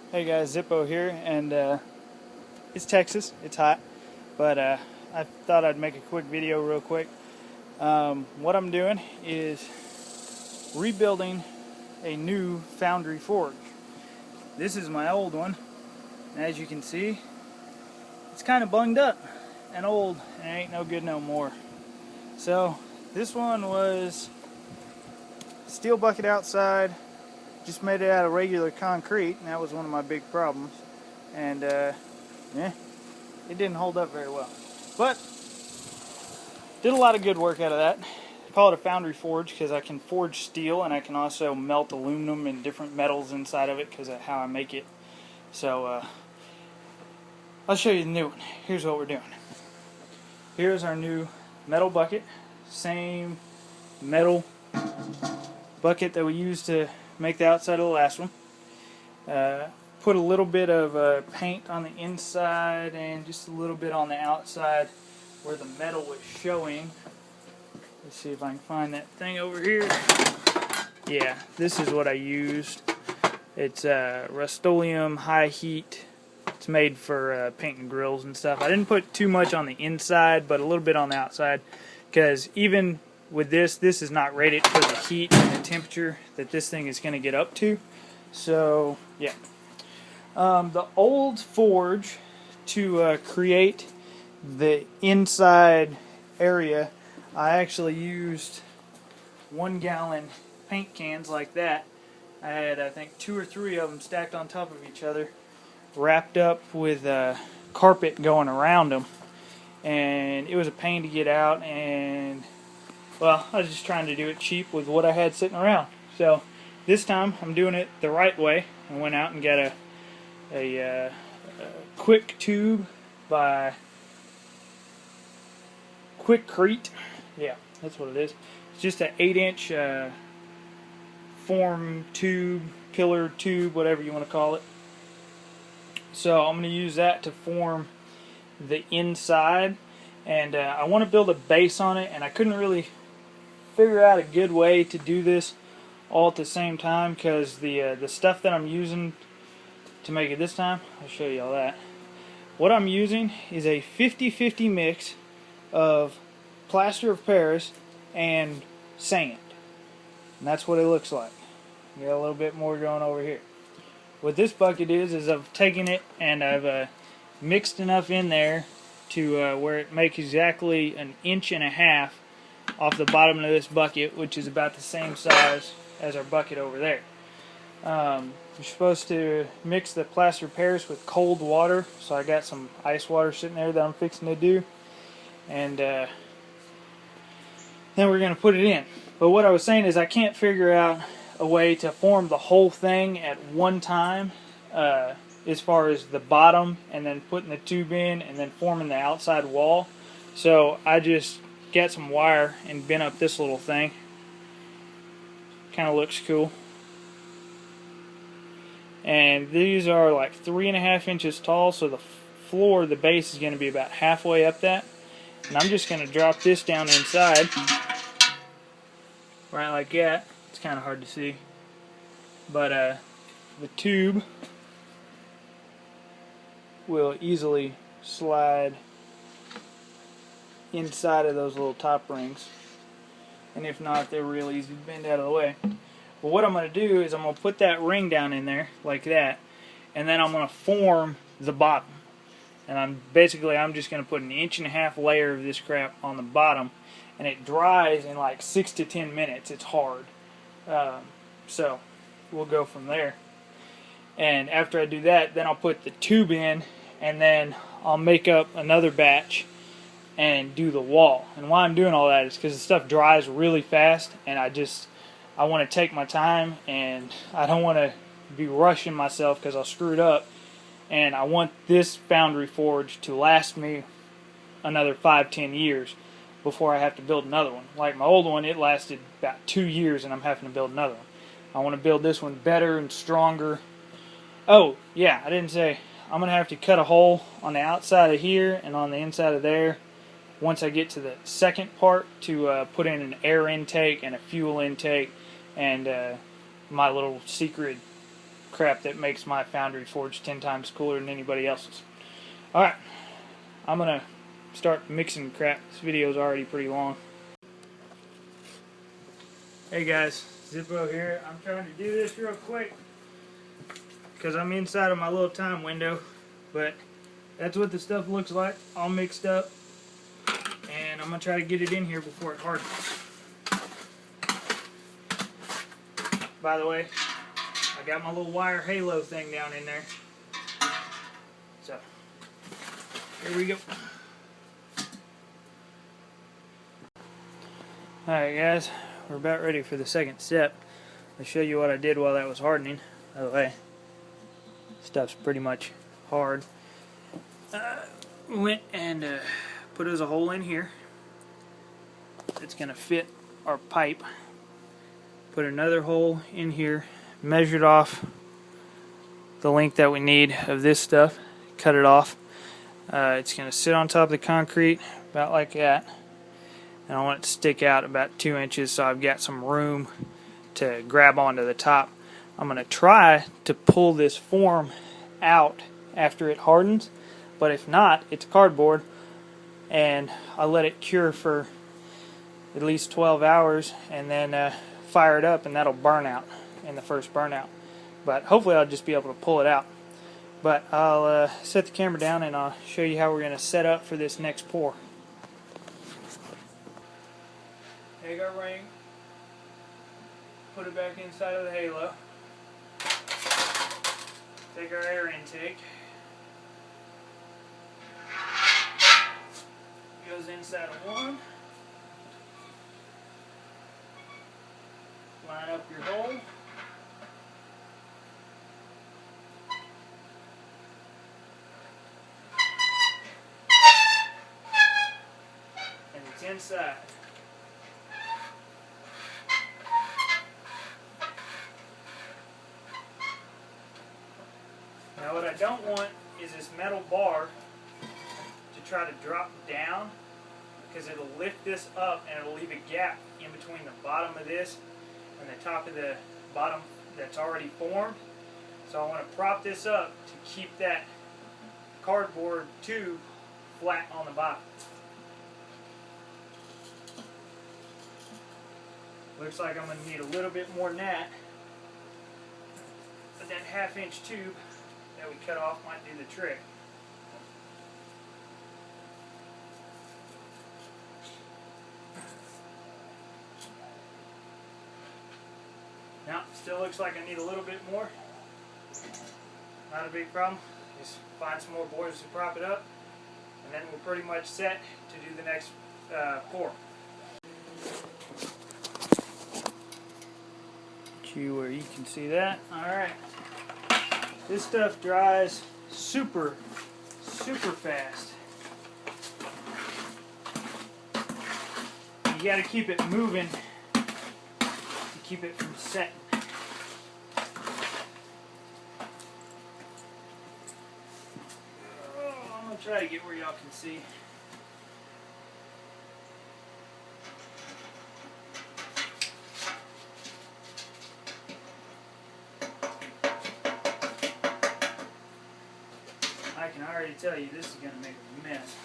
Hey guys, Zippo here, and it's Texas. It's hot, but I thought I'd make a quick video real quick. What I'm doing is rebuilding a new Foundry forge. This is my old one, and as you can see, it's kind of bunged up and old, and it ain't no good no more. So this one was steel bucket outside. Just made it out of regular concrete, and that was one of my big problems. And it didn't hold up very well, but did a lot of good work out of that. I call it a Foundry forge because I can forge steel and I can also melt aluminum and different metals inside of it because of how I make it. So I'll show you the new one. Here's what we're doing. Here's our new metal bucket. Same metal bucket that we used to make the outside of the last one. Put a little bit of paint on the inside and just a little bit on the outside where the metal was showing. Let's see if I can find that thing over here. Yeah, this is what I used. It's Rust-Oleum high heat. It's made for painting grills and stuff. I didn't put too much on the inside, but a little bit on the outside, because even with this is not rated for the heat and the temperature that this thing is going to get up to. So yeah, the old forge, to create the inside area, I actually used 1 gallon paint cans like that. I had, I think, 2 or 3 of them stacked on top of each other, wrapped up with carpet going around them, and it was a pain to get out. And well, I was just trying to do it cheap with what I had sitting around. So this time I'm doing it the right way. I went out and got a quick tube by Quickcrete. Yeah, that's what it is. It's just an 8-inch form tube, pillar tube, whatever you want to call it. So I'm going to use that to form the inside, and I want to build a base on it, and I couldn't really figure out a good way to do this all at the same time, because the stuff that I'm using to make it this time, I'll show you all that. What I'm using is a 50-50 mix of plaster of Paris and sand, and that's what it looks like. Got a little bit more going over here. What this bucket is I've taken it and I've mixed enough in there to where it makes exactly 1.5 inches off the bottom of this bucket, which is about the same size as our bucket over there. You're supposed to mix the plaster of Paris with cold water, so I got some ice water sitting there that I'm fixing to do, and then we're going to put it in. But what I was saying is I can't figure out a way to form the whole thing at one time, as far as the bottom and then putting the tube in and then forming the outside wall. So I just got some wire and bent up this little thing. Kind of looks cool. And these are like 3.5 inches tall, so the floor, the base, is going to be about halfway up that. And I'm just going to drop this down inside, right like that. It's kind of hard to see, but the tube will easily slide inside of those little top rings, and if not, they're real easy to bend out of the way. But what I'm going to do is I'm going to put that ring down in there like that, and then I'm going to form the bottom. And I'm just going to put 1.5 inch layer of this crap on the bottom, and it dries in like 6 to 10 minutes. It's hard. So we'll go from there. And after I do that, then I'll put the tube in, and then I'll make up another batch and do the wall. And why I'm doing all that is because the stuff dries really fast, and I want to take my time, and I don't want to be rushing myself because I'll screw it up. And I want this Foundry forge to last me another 5-10 years before I have to build another one. Like my old one, it lasted about 2 years, and I'm having to build another one. I want to build this one better and stronger. Oh, yeah, I didn't say, I'm going to have to cut a hole on the outside of here and on the inside of there once I get to the second part to put in an air intake and a fuel intake and my little secret crap that makes my Foundry forge 10 times cooler than anybody else's. Alright, I'm gonna start mixing crap. This video is already pretty long. Hey guys, Zippo here. I'm trying to do this real quick because I'm inside of my little time window, but that's what the stuff looks like, all mixed up, and I'm going to try to get it in here before it hardens. By the way, I got my little wire halo thing down in there, so here we go. Alright guys, we're about ready for the second step. I'll show you what I did while that was hardening. By the way, stuff's pretty much hard. Went and put us a hole in here that's going to fit our pipe. Put another hole in here, measured off the length that we need of this stuff, cut it off. It's going to sit on top of the concrete about like that, and I want it to stick out about 2 inches so I've got some room to grab onto the top. I'm going to try to pull this form out after it hardens, but if not, it's cardboard, and I'll let it cure for at least 12 hours and then fire it up, and that'll burn out in the first burnout. But hopefully I'll just be able to pull it out. But I'll set the camera down and I'll show you how we're going to set up for this next pour. Take our ring, put it back inside of the halo, take our air intake, goes inside of one, line up your hole, and it's inside. Now what I don't want is this metal bar to try to drop down, because it'll lift this up and it'll leave a gap in between the bottom of this and the top of the bottom that's already formed. So I want to prop this up to keep that cardboard tube flat on the bottom. Looks like I'm going to need a little bit more than that, but that 1/2 inch tube that we cut off might do the trick. Now, still looks like I need a little bit more. Not a big problem. Just find some more boards to prop it up, and then we're pretty much set to do the next pour. Get you where you can see that. Alright. This stuff dries super fast. You gotta keep it moving to keep it from setting. Oh, I'm gonna try to get where y'all can see. I can already tell you this is going to make a mess.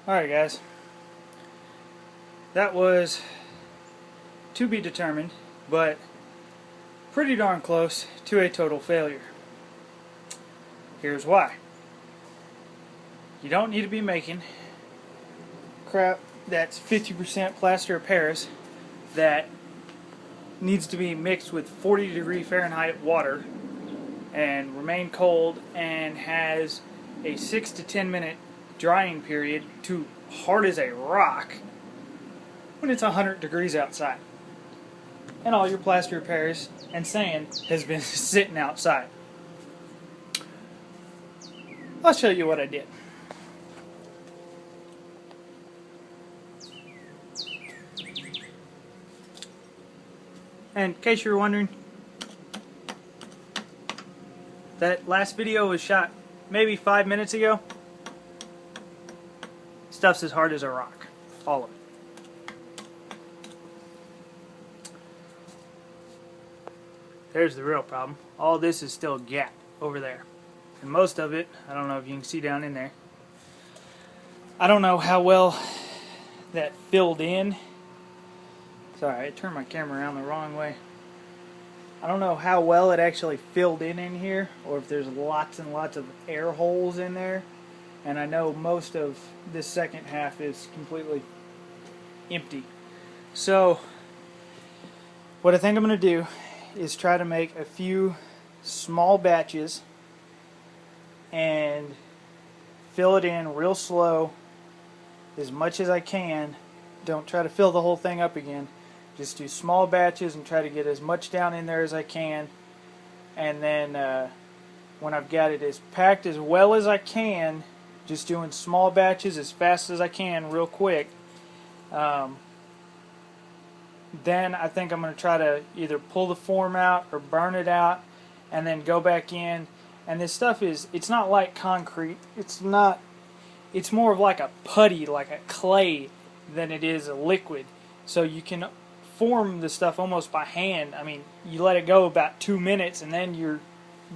Alright guys, that was to be determined, but pretty darn close to a total failure. Here's why. You don't need to be making crap that's 50% plaster of Paris that needs to be mixed with 40-degree Fahrenheit water and remain cold and has a 6 to 10 minute drying period to hard as a rock when it's 100 degrees outside and all your plaster of Paris and sand has been sitting outside. I'll show you what I did. And in case you're wondering, that last video was shot maybe 5 minutes ago. Stuff's as hard as a rock. All of it. There's the real problem. All this is still a gap over there. And most of it, I don't know if you can see down in there. I don't know how well that filled in. Sorry, I turned my camera around the wrong way. I don't know how well it actually filled in here, or if there's lots and lots of air holes in there. And I know most of this second half is completely empty. So, what I think I'm going to do is try to make a few small batches and fill it in real slow as much as I can. Don't try to fill the whole thing up again. Just do small batches and try to get as much down in there as I can. And then when I've got it as packed as well as I can, just doing small batches as fast as I can real quick. Then I think I'm going to try to either pull the form out or burn it out and then go back in. And this stuff it's not like concrete. It's more of like a putty, like a clay, than it is a liquid. So you can form the stuff almost by hand. I mean, you let it go about 2 minutes and then you're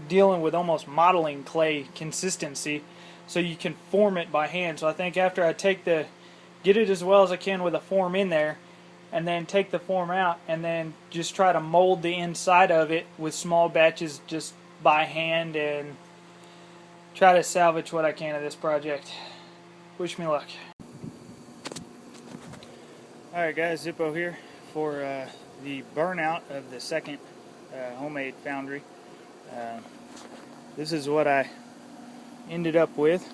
dealing with almost modeling clay consistency. So you can form it by hand. So I think after I get it as well as I can with a form in there, and then take the form out and then just try to mold the inside of it with small batches just by hand and try to salvage what I can of this project. Wish me luck. Alright guys, Zippo here for the burnout of the second homemade Foundry. This is what I ended up with.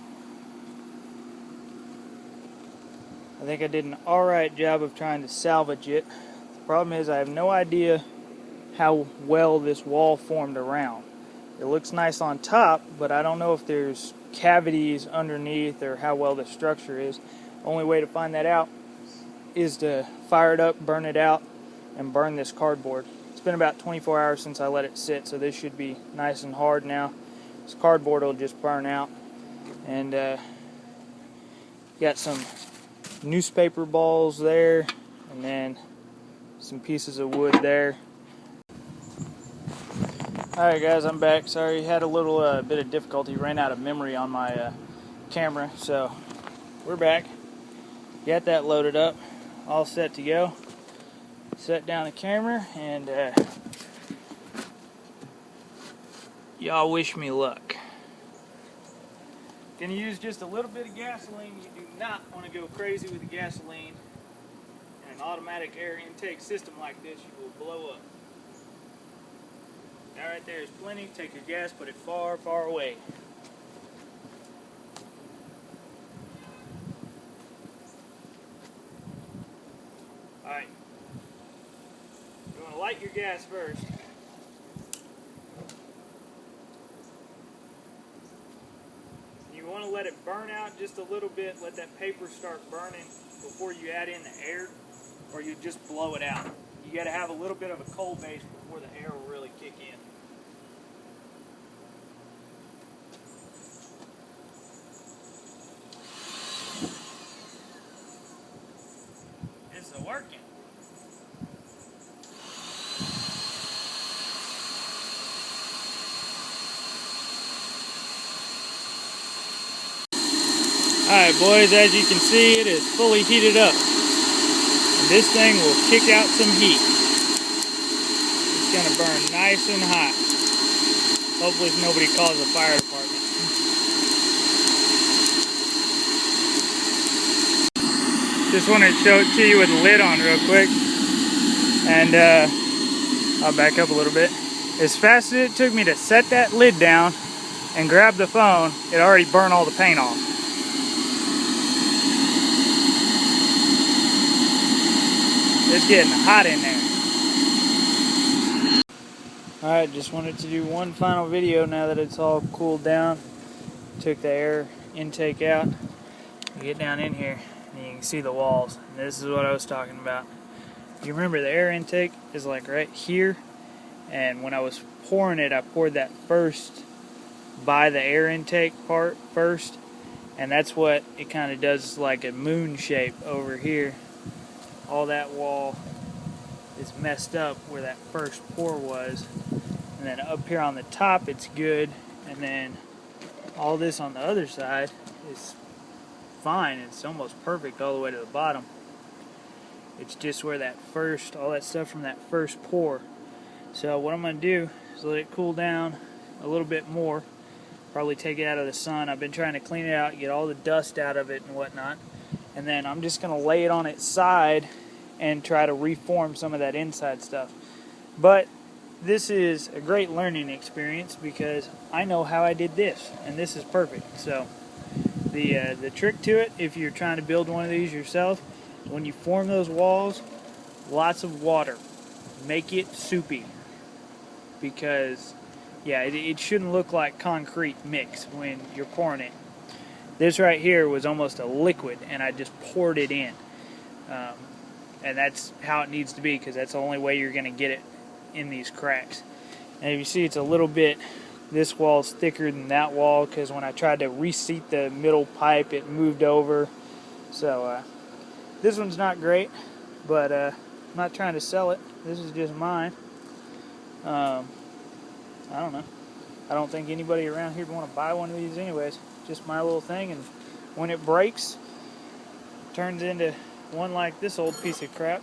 I think I did an alright job of trying to salvage it. The problem is I have no idea how well this wall formed around. It looks nice on top, but I don't know if there's cavities underneath or how well the structure is. The only way to find that out is to fire it up, burn it out, and burn this cardboard. It's been about 24 hours since I let it sit, so this should be nice and hard now. This cardboard will just burn out. And got some newspaper balls there, and then some pieces of wood there. Alright guys, I'm back. Sorry, had a little bit of difficulty, ran out of memory on my camera, so we're back. Got that loaded up, all set to go. Set down the camera, and y'all wish me luck. Gonna use just a little bit of gasoline. You do not want to go crazy with the gasoline. In an automatic air intake system like this, you will blow up. That right there is plenty. Take your gas, put it far, far away. Alright. You want to light your gas first. You want to let it burn out just a little bit, let that paper start burning before you add in the air, or you just blow it out. You got to have a little bit of a cold base before the air will really kick in. This is working. Alright boys, as you can see, it is fully heated up. And this thing will kick out some heat. It's going to burn nice and hot. Hopefully nobody calls the fire department. Just wanted to show it to you with the lid on real quick. And I'll back up a little bit. As fast as it took me to set that lid down and grab the phone, it already burned all the paint off. It's getting hot in there. Alright, just wanted to do one final video now that it's all cooled down. took the air intake out. You get down in here and you can see the walls. And this is what I was talking about. You remember the air intake is like right here, and when I was pouring it, I poured that first by the air intake part first, and that's what it kind of does, like a moon shape over here. All that wall is messed up where that first pour was, and then up here on the top it's good, and then all this on the other side is fine. It's almost perfect all the way to the bottom. It's just where that first, all that stuff from that first pour. So what I'm going to do is let it cool down a little bit more. Probably take it out of the sun. I've been trying to clean it out, get all the dust out of it and whatnot. And then I'm just going to lay it on its side and try to reform some of that inside stuff. But this is a great learning experience because I know how I did this, and this is perfect. So the trick to it, if you're trying to build one of these yourself, when you form those walls, lots of water. Make it soupy, because yeah, it shouldn't look like concrete mix when you're pouring it. This right here was almost a liquid, and I just poured it in. And that's how it needs to be, because that's the only way you're going to get it in these cracks. And if you see, it's a little bit, this wall's thicker than that wall, because when I tried to reseat the middle pipe, it moved over. So this one's not great, but I'm not trying to sell it. This is just mine. I don't know. I don't think anybody around here would want to buy one of these anyways. Just my little thing, and when it breaks, it turns into one like this old piece of crap,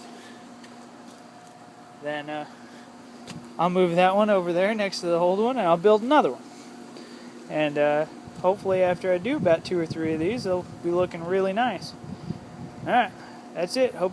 then I'll move that one over there next to the old one, and I'll build another one. And hopefully after I do about 2 or 3 of these, they'll be looking really nice. Alright, that's it. Hope you